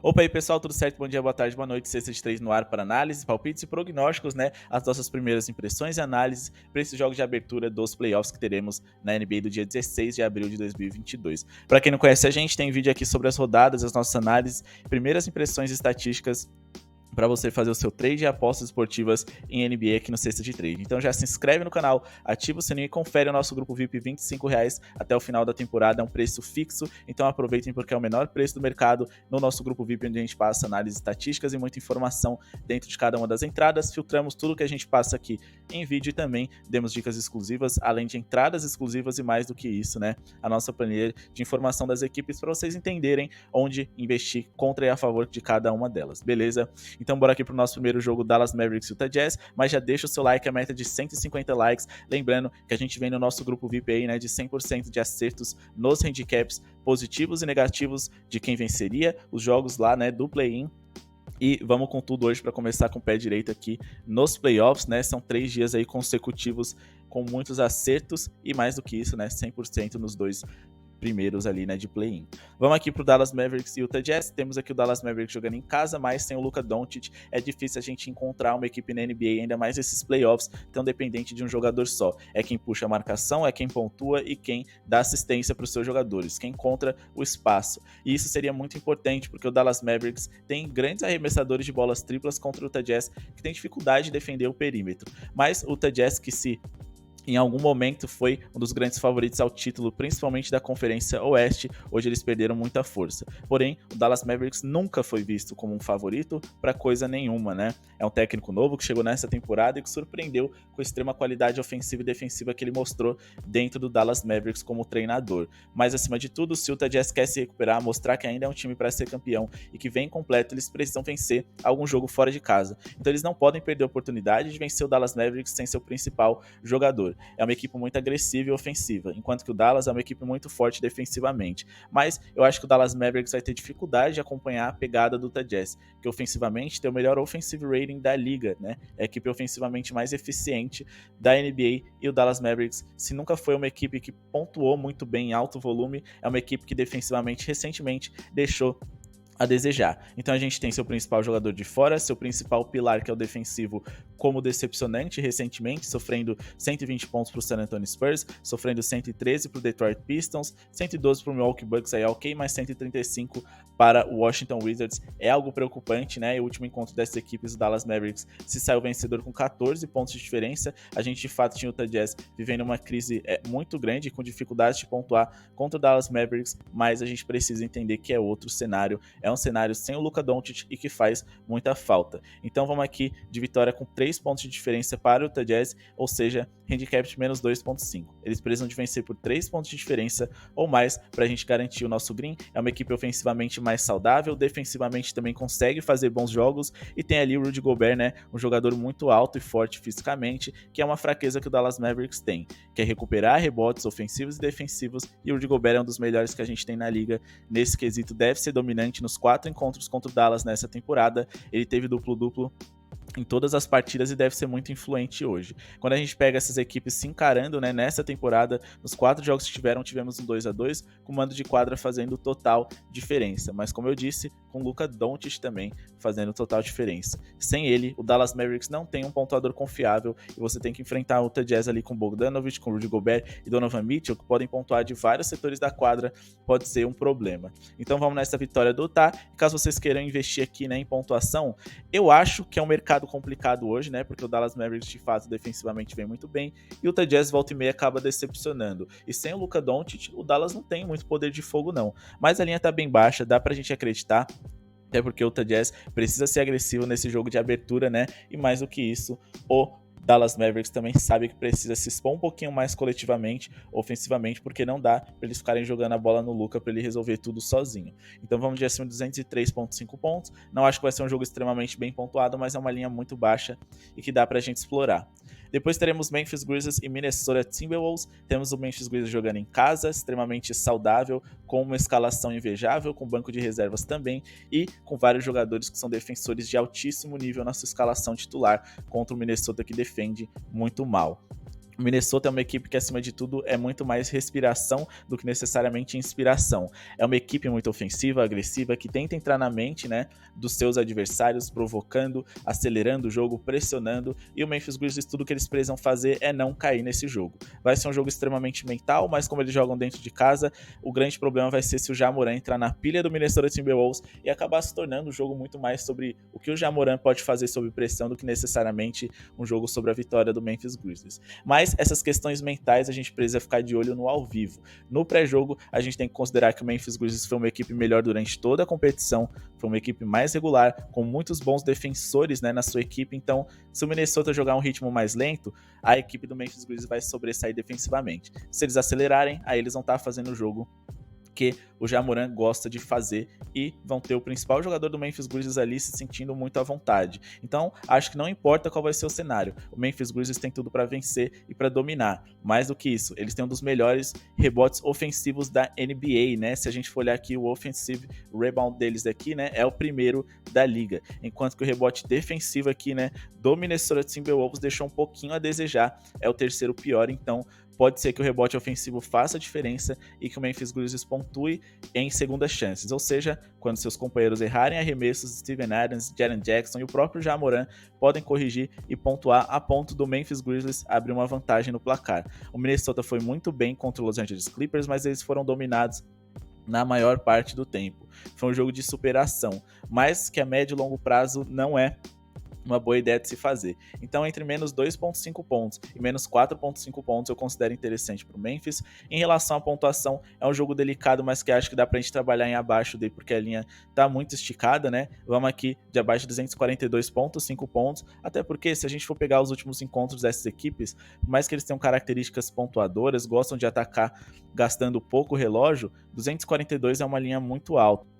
Opa aí pessoal, tudo certo? Bom dia, boa tarde, boa noite, sexta de 3 no ar para análise, palpites e prognósticos, né? As nossas primeiras impressões e análises para esses jogos de abertura dos playoffs que teremos na NBA do dia 16 de abril de 2022. Para quem não conhece a gente, tem vídeo aqui sobre as rodadas, as nossas análises, primeiras impressões e estatísticas para você fazer o seu trade e apostas esportivas em NBA aqui no Cesta de Trade. Então já se inscreve no canal, ativa o sininho e confere o nosso grupo VIP R$ 25 até o final da temporada, é um preço fixo, então aproveitem porque é o menor preço do mercado no nosso grupo VIP, onde a gente passa análises estatísticas e muita informação dentro de cada uma das entradas, filtramos tudo que a gente passa aqui em vídeo e também demos dicas exclusivas, além de entradas exclusivas e mais do que isso, né? A nossa planilha de informação das equipes para vocês entenderem onde investir contra e a favor de cada uma delas, beleza? Então bora aqui pro nosso primeiro jogo, Dallas Mavericks e Utah Jazz, mas já deixa o seu like, a meta de 150 likes, lembrando que a gente vem no nosso grupo VIP aí, né, de 100% de acertos nos handicaps positivos e negativos de quem venceria os jogos lá, né, do play-in. E vamos com tudo hoje para começar com o pé direito aqui nos playoffs, né? São 3 dias aí consecutivos com muitos acertos e mais do que isso, né? 100% nos dois primeiros ali, né, de play-in. Vamos aqui pro Dallas Mavericks e Utah Jazz. Temos aqui o Dallas Mavericks jogando em casa, mas sem o Luka Doncic é difícil a gente encontrar uma equipe na NBA, ainda mais esses playoffs, tão dependente de um jogador só. É quem puxa a marcação, é quem pontua e quem dá assistência para os seus jogadores, quem encontra o espaço. E isso seria muito importante, porque o Dallas Mavericks tem grandes arremessadores de bolas triplas contra o Utah Jazz, que tem dificuldade de defender o perímetro. Mas o Utah Jazz, que se em algum momento foi um dos grandes favoritos ao título, principalmente da Conferência Oeste, hoje eles perderam muita força. Porém, o Dallas Mavericks nunca foi visto como um favorito para coisa nenhuma, né? É um técnico novo que chegou nessa temporada e que surpreendeu com a extrema qualidade ofensiva e defensiva que ele mostrou dentro do Dallas Mavericks como treinador. Mas acima de tudo, se o Utah Jazz quer se recuperar, mostrar que ainda é um time para ser campeão e que vem completo, eles precisam vencer algum jogo fora de casa. Então eles não podem perder a oportunidade de vencer o Dallas Mavericks sem seu principal jogador. É uma equipe muito agressiva e ofensiva, enquanto que o Dallas é uma equipe muito forte defensivamente. Mas eu acho que o Dallas Mavericks vai ter dificuldade de acompanhar a pegada do Utah Jazz, que ofensivamente tem o melhor offensive rating da liga, né? É a equipe ofensivamente mais eficiente da NBA, e o Dallas Mavericks, se nunca foi uma equipe que pontuou muito bem em alto volume, é uma equipe que defensivamente recentemente deixou a desejar. Então a gente tem seu principal jogador de fora, seu principal pilar, que é o defensivo, como decepcionante recentemente, sofrendo 120 pontos para o San Antonio Spurs, sofrendo 113 para o Detroit Pistons, 112 para o Milwaukee Bucks, aí ok, mas 135 para o Washington Wizards. É algo preocupante, né? E o último encontro dessas equipes, o Dallas Mavericks, se saiu vencedor com 14 pontos de diferença. A gente de fato tinha o Utah Jazz vivendo uma crise muito grande, com dificuldade de pontuar contra o Dallas Mavericks, mas a gente precisa entender que é outro cenário. É um cenário sem o Luka Doncic e que faz muita falta. Então vamos aqui de vitória com 3 pontos de diferença para o Utah Jazz, ou seja, handicap de menos 2.5. Eles precisam de vencer por 3 pontos de diferença ou mais para a gente garantir o nosso green. É uma equipe ofensivamente mais saudável, defensivamente também consegue fazer bons jogos e tem ali o Rudy Gobert, né, um jogador muito alto e forte fisicamente, que é uma fraqueza que o Dallas Mavericks tem, que é recuperar rebotes ofensivos e defensivos, e o Rudy Gobert é um dos melhores que a gente tem na liga nesse quesito, deve ser dominante nos 4 encontros contra o Dallas nessa temporada. Ele teve duplo-duplo em todas as partidas e deve ser muito influente hoje. Quando a gente pega essas equipes se encarando, né, nessa temporada, nos 4 jogos que tivemos um 2-2, com o mando de quadra fazendo total diferença. Mas como eu disse, com o Luka Doncic também fazendo total diferença. Sem ele, o Dallas Mavericks não tem um pontuador confiável e você tem que enfrentar o Utah Jazz ali com Bogdanovic, com Rudy Gobert e Donovan Mitchell, que podem pontuar de vários setores da quadra, pode ser um problema. Então vamos nessa vitória do Utah. E caso vocês queiram investir aqui, né, em pontuação, eu acho que é um mercado complicado hoje, né? Porque o Dallas Mavericks de fato defensivamente vem muito bem e o Utah Jazz volta e meia acaba decepcionando. E sem o Luka Doncic, o Dallas não tem muito poder de fogo não. Mas a linha tá bem baixa, dá pra gente acreditar. Até porque o Utah Jazz precisa ser agressivo nesse jogo de abertura, né? E mais do que isso, o Dallas Mavericks também sabe que precisa se expor um pouquinho mais coletivamente, ofensivamente, porque não dá para eles ficarem jogando a bola no Luka para ele resolver tudo sozinho. Então vamos de acima de 203.5 pontos. Não acho que vai ser um jogo extremamente bem pontuado, mas é uma linha muito baixa e que dá pra gente explorar. Depois teremos Memphis Grizzlies e Minnesota Timberwolves. Temos o Memphis Grizzlies jogando em casa, extremamente saudável, com uma escalação invejável, com banco de reservas também, e com vários jogadores que são defensores de altíssimo nível na sua escalação titular, contra o Minnesota que defende muito mal. O Minnesota é uma equipe que, acima de tudo, é muito mais respiração do que necessariamente inspiração. É uma equipe muito ofensiva, agressiva, que tenta entrar na mente, né, dos seus adversários, provocando, acelerando o jogo, pressionando, e o Memphis Grizzlies, tudo que eles precisam fazer é não cair nesse jogo. Vai ser um jogo extremamente mental, mas como eles jogam dentro de casa, o grande problema vai ser se o Ja Morant entrar na pilha do Minnesota Timberwolves e acabar se tornando um jogo muito mais sobre o que o Ja Morant pode fazer sob pressão do que necessariamente um jogo sobre a vitória do Memphis Grizzlies. Mas essas questões mentais a gente precisa ficar de olho no ao vivo. No pré-jogo, a gente tem que considerar que o Memphis Grizzlies foi uma equipe melhor durante toda a competição, foi uma equipe mais regular, com muitos bons defensores, né, na sua equipe. Então, se o Minnesota jogar um ritmo mais lento, a equipe do Memphis Grizzlies vai sobressair defensivamente. Se eles acelerarem, aí eles vão estar fazendo o jogo que o Ja Morant gosta de fazer e vão ter o principal jogador do Memphis Grizzlies ali se sentindo muito à vontade. Então, acho que não importa qual vai ser o cenário, o Memphis Grizzlies tem tudo para vencer e para dominar. Mais do que isso, eles têm um dos melhores rebotes ofensivos da NBA, né? Se a gente for olhar aqui o offensive rebound deles aqui, né, é o primeiro da liga, enquanto que o rebote defensivo aqui, né, do Minnesota Timberwolves deixou um pouquinho a desejar, é o terceiro pior. Então pode ser que o rebote ofensivo faça a diferença e que o Memphis Grizzlies pontue em segundas chances, ou seja, quando seus companheiros errarem arremessos, Steven Adams, Jaren Jackson e o próprio Ja Morant podem corrigir e pontuar a ponto do Memphis Grizzlies abrir uma vantagem no placar. O Minnesota foi muito bem contra o Los Angeles Clippers, mas eles foram dominados na maior parte do tempo. Foi um jogo de superação, mas que a médio e longo prazo não é uma boa ideia de se fazer. Então, entre menos 2,5 pontos e menos 4,5 pontos, eu considero interessante para o Memphis. Em relação à pontuação, é um jogo delicado, mas que acho que dá para a gente trabalhar em abaixo dele, porque a linha tá muito esticada, né? Vamos aqui de abaixo de 242,5 pontos, até porque se a gente for pegar os últimos encontros dessas equipes, por mais que eles tenham características pontuadoras, gostam de atacar gastando pouco relógio, 242 é uma linha muito alta.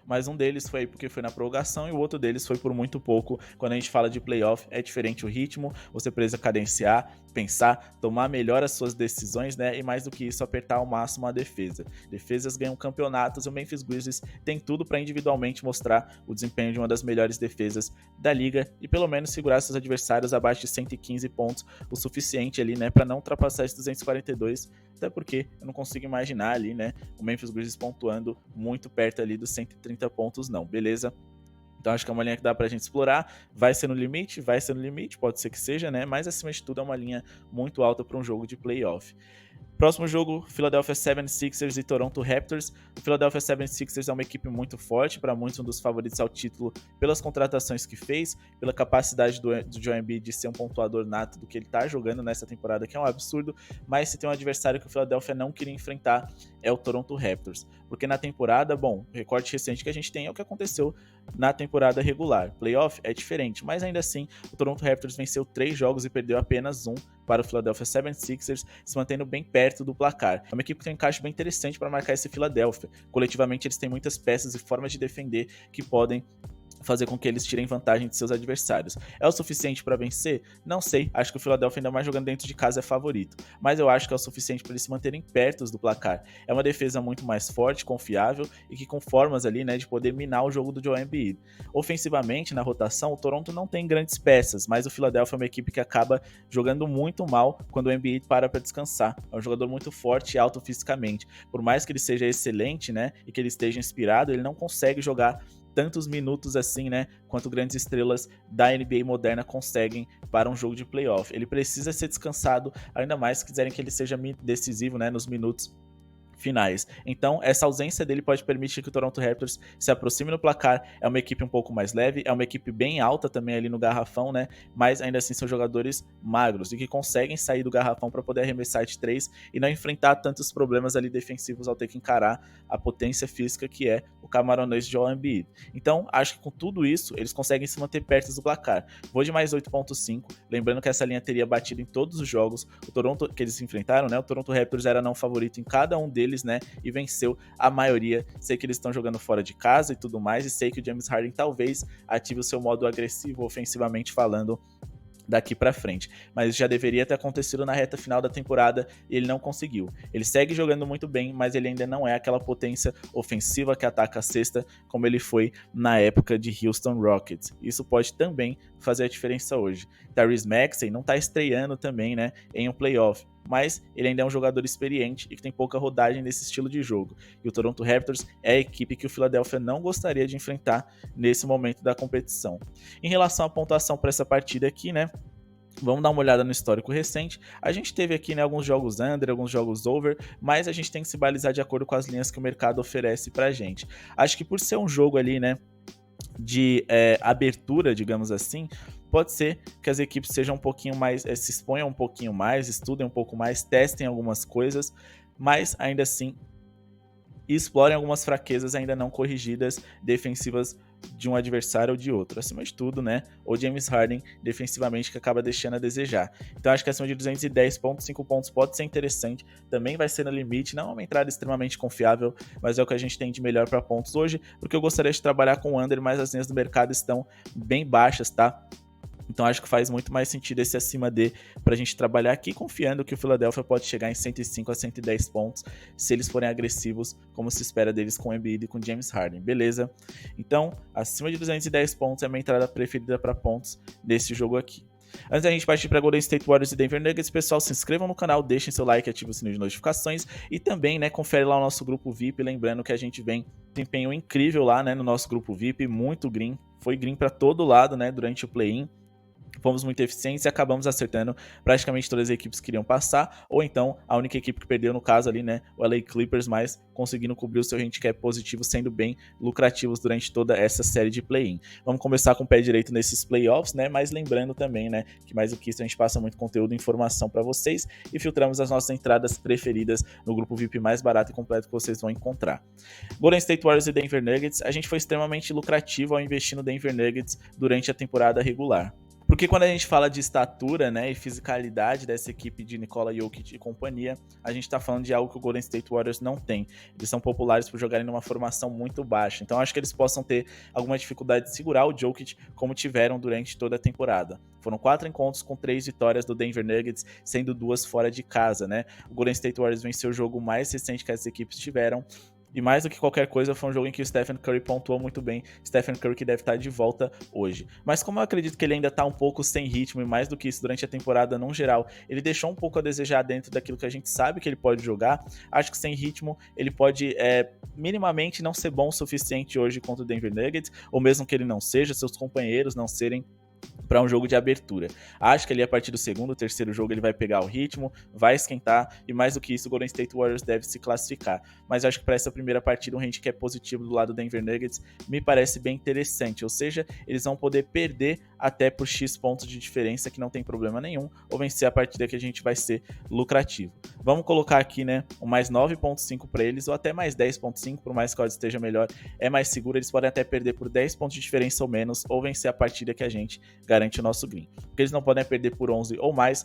Mas um deles foi porque foi na prorrogação e o outro deles foi por muito pouco. Quando a gente fala de playoff, é diferente o ritmo, você precisa cadenciar, pensar, tomar melhor as suas decisões, né? E mais do que isso, apertar ao máximo a defesa. Defesas ganham campeonatos e o Memphis Grizzlies tem tudo para individualmente mostrar o desempenho de uma das melhores defesas da liga e pelo menos segurar seus adversários abaixo de 115 pontos, o suficiente ali, né, para não ultrapassar esses 242, até porque eu não consigo imaginar ali, né, o Memphis Grizzlies pontuando muito perto ali dos 130 pontos não, beleza? Então acho que é uma linha que dá pra gente explorar, vai ser no limite, pode ser que seja, né, mas acima de tudo é uma linha muito alta para um jogo de playoff. Próximo jogo, Philadelphia 76ers e Toronto Raptors. O Philadelphia 76ers é uma equipe muito forte, para muitos um dos favoritos ao título pelas contratações que fez, pela capacidade do Joel Embiid de ser um pontuador nato do que ele está jogando nessa temporada, que é um absurdo, mas se tem um adversário que o Philadelphia não queria enfrentar é o Toronto Raptors, porque na temporada, bom, o recorte recente que a gente tem é o que aconteceu na temporada regular. Playoff é diferente, mas ainda assim, o Toronto Raptors venceu 3 jogos e perdeu apenas um para o Philadelphia 76ers, se mantendo bem perto do placar. É uma equipe que tem um encaixe bem interessante para marcar esse Philadelphia. Coletivamente, eles têm muitas peças e formas de defender que podem fazer com que eles tirem vantagem de seus adversários. É o suficiente para vencer? Não sei, acho que o Philadelphia, ainda mais jogando dentro de casa, é favorito, mas eu acho que é o suficiente para eles se manterem perto do placar. É uma defesa muito mais forte, confiável e que com formas ali, né, de poder minar o jogo do Joel Embiid. Ofensivamente, na rotação, o Toronto não tem grandes peças, mas o Philadelphia é uma equipe que acaba jogando muito mal quando o Embiid para descansar. É um jogador muito forte e alto fisicamente. Por mais que ele seja excelente, né, e que ele esteja inspirado, ele não consegue jogar tantos minutos assim, né, quanto grandes estrelas da NBA moderna conseguem para um jogo de playoff. Ele precisa ser descansado, ainda mais se quiserem que ele seja decisivo, né, nos minutos finais. Então, essa ausência dele pode permitir que o Toronto Raptors se aproxime no placar. É uma equipe um pouco mais leve, é uma equipe bem alta também ali no garrafão, né? Mas ainda assim são jogadores magros e que conseguem sair do garrafão para poder arremessar de 3 e não enfrentar tantos problemas ali defensivos ao ter que encarar a potência física que é o camaronês Joel Embiid. Então, acho que com tudo isso, eles conseguem se manter perto do placar. Vou de mais 8.5, lembrando que essa linha teria batido em todos os jogos. O Toronto que eles se enfrentaram, né? O Toronto Raptors era não favorito em cada um deles, né, e venceu a maioria. Sei que eles estão jogando fora de casa e tudo mais, e sei que o James Harden talvez ative o seu modo agressivo ofensivamente falando daqui pra frente, mas já deveria ter acontecido na reta final da temporada e ele não conseguiu. Ele segue jogando muito bem, mas ele ainda não é aquela potência ofensiva que ataca a cesta como ele foi na época de Houston Rockets. Isso pode também fazer a diferença hoje. Tyrese Maxey não tá estreando também, né, em um playoff, mas ele ainda é um jogador experiente e que tem pouca rodagem nesse estilo de jogo. E o Toronto Raptors é a equipe que o Philadelphia não gostaria de enfrentar nesse momento da competição. Em relação à pontuação para essa partida aqui, né, vamos dar uma olhada no histórico recente. A gente teve aqui, né, alguns jogos under, alguns jogos over, mas a gente tem que se balizar de acordo com as linhas que o mercado oferece pra gente. Acho que por ser um jogo ali, né, de abertura, digamos assim, pode ser que as equipes sejam um pouquinho mais, se exponham um pouquinho mais, estudem um pouco mais, testem algumas coisas, mas ainda assim explorem algumas fraquezas ainda não corrigidas defensivas de um adversário ou de outro. Acima de tudo, né, o James Harden defensivamente que acaba deixando a desejar. Então acho que acima de 210,5 pontos pode ser interessante, também vai ser no limite, não é uma entrada extremamente confiável, mas é o que a gente tem de melhor para pontos hoje, porque eu gostaria de trabalhar com o under, mas as linhas do mercado estão bem baixas, tá? Então acho que faz muito mais sentido esse acima de pra gente trabalhar aqui, confiando que o Philadelphia pode chegar em 105 a 110 pontos se eles forem agressivos, como se espera deles com o Embiid e com James Harden, beleza? Então, acima de 210 pontos é a minha entrada preferida para pontos desse jogo aqui. Antes da gente partir para Golden State Warriors e Denver Nuggets, pessoal, se inscrevam no canal, deixem seu like, ativem o sininho de notificações e também, né, confere lá o nosso grupo VIP, lembrando que a gente vem desempenho incrível lá, né, no nosso grupo VIP, muito green, foi green para todo lado, né, durante o play-in. Fomos muito eficientes e acabamos acertando praticamente todas as equipes que queriam passar, ou então a única equipe que perdeu, no caso ali, né, o LA Clippers, mas conseguindo cobrir o seu handicap positivo, sendo bem lucrativos durante toda essa série de play-in. Vamos começar com o pé direito nesses playoffs, né, mas lembrando também, né, que mais do que isso a gente passa muito conteúdo e informação para vocês e filtramos as nossas entradas preferidas no grupo VIP mais barato e completo que vocês vão encontrar. Golden State Warriors e Denver Nuggets, a gente foi extremamente lucrativo ao investir no Denver Nuggets durante a temporada regular. Porque quando a gente fala de estatura, né, e fisicalidade dessa equipe de Nikola Jokic e companhia, a gente tá falando de algo que o Golden State Warriors não tem. Eles são populares por jogarem numa formação muito baixa. Então acho que eles possam ter alguma dificuldade de segurar o Jokic como tiveram durante toda a temporada. Foram 4 encontros com 3 vitórias do Denver Nuggets, sendo 2 fora de casa, né? O Golden State Warriors venceu o jogo mais recente que as equipes tiveram. E mais do que qualquer coisa, foi um jogo em que o Stephen Curry pontuou muito bem. Stephen Curry que deve estar de volta hoje. Mas como eu acredito que ele ainda está um pouco sem ritmo, e mais do que isso, durante a temporada, no geral, ele deixou um pouco a desejar dentro daquilo que a gente sabe que ele pode jogar. Acho que sem ritmo, ele pode minimamente não ser bom o suficiente hoje contra o Denver Nuggets, ou mesmo que ele não seja, seus companheiros não serem para um jogo de abertura. Acho que ali a partir do segundo, terceiro jogo ele vai pegar o ritmo, vai esquentar e mais do que isso o Golden State Warriors deve se classificar. Mas acho que para essa primeira partida um handicap positivo do lado do Denver Nuggets me parece bem interessante, ou seja, eles vão poder perder até por X pontos de diferença que não tem problema nenhum, ou vencer a partida que a gente vai ser lucrativo. Vamos colocar aqui, né, um mais 9.5 para eles ou até mais 10.5, por mais que o odds esteja melhor, é mais seguro, eles podem até perder por 10 pontos de diferença ou menos, ou vencer a partida que a gente garante o nosso green. Porque eles não podem perder por 11 ou mais,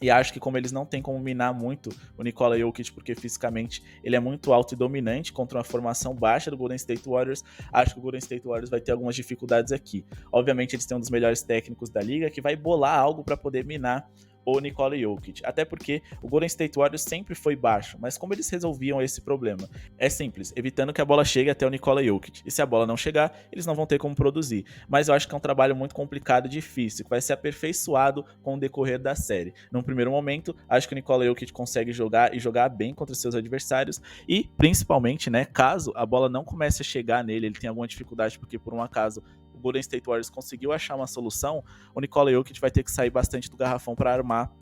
e acho que como eles não têm como minar muito o Nikola Jokic, porque fisicamente ele é muito alto e dominante contra uma formação baixa do Golden State Warriors, acho que o Golden State Warriors vai ter algumas dificuldades aqui. Obviamente eles têm um dos melhores técnicos da liga, que vai bolar algo para poder minar o Nikola Jokic, até porque o Golden State Warriors sempre foi baixo, mas como eles resolviam esse problema? É simples, evitando que a bola chegue até o Nikola Jokic, e se a bola não chegar, eles não vão ter como produzir, mas eu acho que é um trabalho muito complicado e difícil, que vai ser aperfeiçoado com o decorrer da série. Num primeiro momento, acho que o Nikola Jokic consegue jogar e jogar bem contra seus adversários, e principalmente, né, caso a bola não comece a chegar nele, ele tem alguma dificuldade porque por um acaso o Golden State Warriors conseguiu achar uma solução, o Nikola Jokic vai ter que sair bastante do garrafão para armar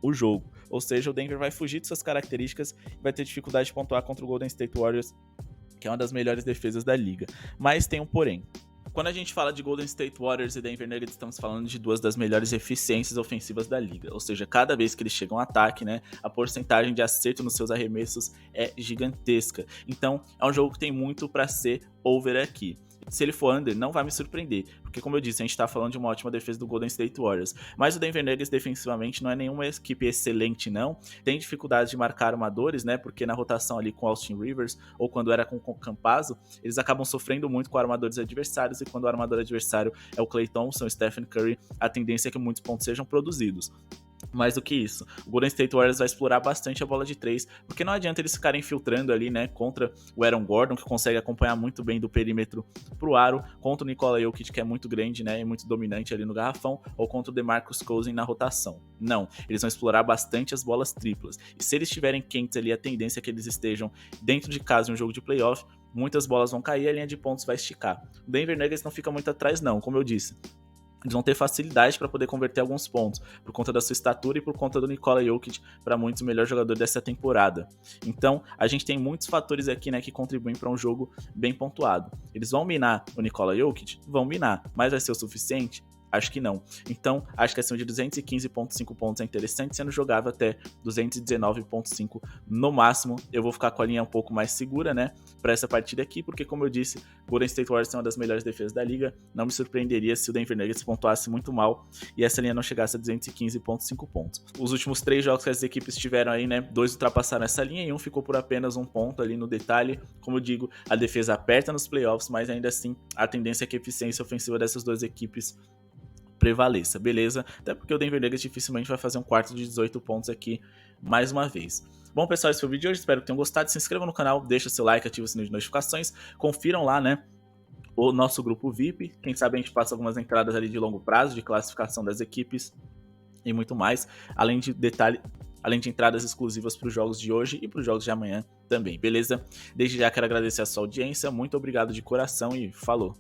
o jogo. Ou seja, o Denver vai fugir de suas características e vai ter dificuldade de pontuar contra o Golden State Warriors, que é uma das melhores defesas da liga. Mas tem um porém. Quando a gente fala de Golden State Warriors e Denver Nuggets, estamos falando de duas das melhores eficiências ofensivas da liga. Ou seja, cada vez que eles chegam ao ataque, né, a porcentagem de acerto nos seus arremessos é gigantesca. Então, é um jogo que tem muito para ser over aqui. Se ele for under, não vai me surpreender, porque como eu disse, a gente tá falando de uma ótima defesa do Golden State Warriors, mas o Denver Nuggets defensivamente não é nenhuma equipe excelente não, tem dificuldade de marcar armadores, né, porque na rotação ali com Austin Rivers, ou quando era com o Campazzo, eles acabam sofrendo muito com armadores adversários, e quando o armador adversário é o Klay Thompson, o Stephen Curry, a tendência é que muitos pontos sejam produzidos. Mais do que isso, o Golden State Warriors vai explorar bastante a bola de 3, porque não adianta eles ficarem filtrando ali, né, contra o Aaron Gordon, que consegue acompanhar muito bem do perímetro pro aro, contra o Nikola Jokic, que é muito grande, né, e muito dominante ali no garrafão, ou contra o DeMarcus Cousins na rotação. Não, eles vão explorar bastante as bolas triplas, e se eles estiverem quentes ali, a tendência é que eles estejam dentro de casa em um jogo de playoff, muitas bolas vão cair e a linha de pontos vai esticar. O Denver Nuggets não fica muito atrás não, como eu disse. Eles vão ter facilidade para poder converter alguns pontos, por conta da sua estatura e por conta do Nikola Jokic, para muitos o melhor jogador dessa temporada. Então, a gente tem muitos fatores aqui, né, que contribuem para um jogo bem pontuado. Eles vão minar o Nikola Jokic? Vão minar, mas vai ser o suficiente? Acho que não. Então, acho que acima de 215,5 pontos é interessante, sendo jogável até 219,5 no máximo. Eu vou ficar com a linha um pouco mais segura, né, para essa partida aqui, porque como eu disse, Golden State Warriors é uma das melhores defesas da liga. Não me surpreenderia se o Denver Nuggets pontuasse muito mal e essa linha não chegasse a 215,5 pontos. Os últimos 3 jogos que as equipes tiveram aí, né, 2 ultrapassaram essa linha e um ficou por apenas 1 ponto ali no detalhe. Como eu digo, a defesa aperta nos playoffs, mas ainda assim a tendência é que a eficiência ofensiva dessas duas equipes prevaleça, beleza? Até porque o Denver Nuggets dificilmente vai fazer um quarto de 18 pontos aqui mais uma vez. Bom, pessoal, esse foi o vídeo de hoje, espero que tenham gostado. Se inscrevam no canal, deixa seu like, ativa o sininho de notificações, confiram lá, né, o nosso grupo VIP, quem sabe a gente passa algumas entradas ali de longo prazo, de classificação das equipes e muito mais, além de entradas exclusivas para os jogos de hoje e para os jogos de amanhã também, beleza? Desde já quero agradecer a sua audiência, muito obrigado de coração e falou!